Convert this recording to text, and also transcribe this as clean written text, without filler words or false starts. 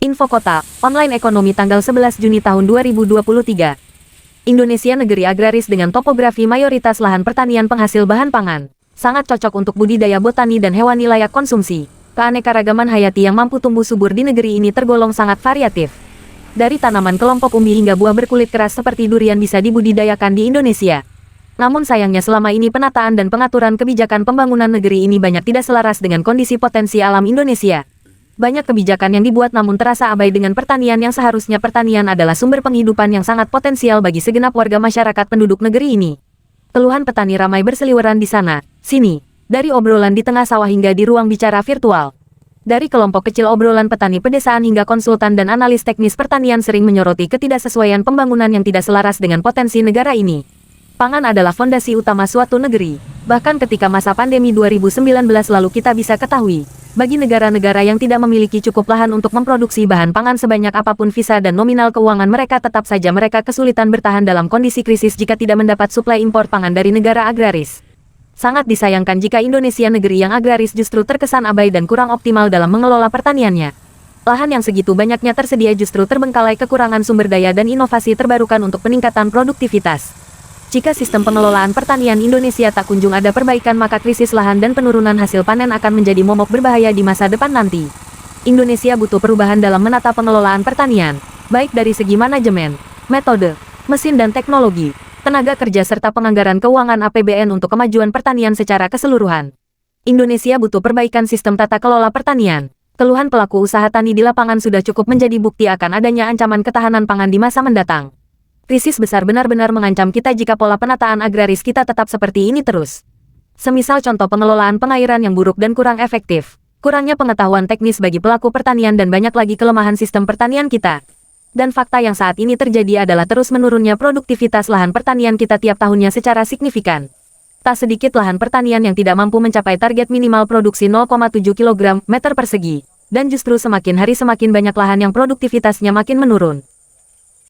Info Kota, online ekonomi tanggal 11 Juni tahun 2023. Indonesia negeri agraris dengan topografi mayoritas lahan pertanian penghasil bahan pangan. Sangat cocok untuk budidaya botani dan hewani layak konsumsi. Keanekaragaman hayati yang mampu tumbuh subur di negeri ini tergolong sangat variatif. Dari tanaman kelompok umbi hingga buah berkulit keras seperti durian bisa dibudidayakan di Indonesia. Namun sayangnya selama ini penataan dan pengaturan kebijakan pembangunan negeri ini banyak tidak selaras dengan kondisi potensi alam Indonesia. Banyak kebijakan yang dibuat namun terasa abai dengan pertanian yang seharusnya pertanian adalah sumber penghidupan yang sangat potensial bagi segenap warga masyarakat penduduk negeri ini. Keluhan petani ramai berseliweran di sana, sini, dari obrolan di tengah sawah hingga di ruang bicara virtual. Dari kelompok kecil obrolan petani pedesaan hingga konsultan dan analis teknis pertanian sering menyoroti ketidaksesuaian pembangunan yang tidak selaras dengan potensi negara ini. Pangan adalah fondasi utama suatu negeri. Bahkan ketika masa pandemi 2019 lalu kita bisa ketahui, bagi negara-negara yang tidak memiliki cukup lahan untuk memproduksi bahan pangan sebanyak apapun visa dan nominal keuangan mereka tetap saja mereka kesulitan bertahan dalam kondisi krisis jika tidak mendapat suplai impor pangan dari negara agraris. Sangat disayangkan jika Indonesia negeri yang agraris justru terkesan abai dan kurang optimal dalam mengelola pertaniannya. Lahan yang segitu banyaknya tersedia justru terbengkalai kekurangan sumber daya dan inovasi terbarukan untuk peningkatan produktivitas. Jika sistem pengelolaan pertanian Indonesia tak kunjung ada perbaikan maka krisis lahan dan penurunan hasil panen akan menjadi momok berbahaya di masa depan nanti. Indonesia butuh perubahan dalam menata pengelolaan pertanian, baik dari segi manajemen, metode, mesin dan teknologi, tenaga kerja serta penganggaran keuangan APBN untuk kemajuan pertanian secara keseluruhan. Indonesia butuh perbaikan sistem tata kelola pertanian. Keluhan pelaku usaha tani di lapangan sudah cukup menjadi bukti akan adanya ancaman ketahanan pangan di masa mendatang. Krisis besar benar-benar mengancam kita jika pola penataan agraris kita tetap seperti ini terus. Semisal contoh pengelolaan pengairan yang buruk dan kurang efektif, kurangnya pengetahuan teknis bagi pelaku pertanian dan banyak lagi kelemahan sistem pertanian kita. Dan fakta yang saat ini terjadi adalah terus menurunnya produktivitas lahan pertanian kita tiap tahunnya secara signifikan. Tak sedikit lahan pertanian yang tidak mampu mencapai target minimal produksi 0,7 kg meter persegi, dan justru semakin hari semakin banyak lahan yang produktivitasnya makin menurun.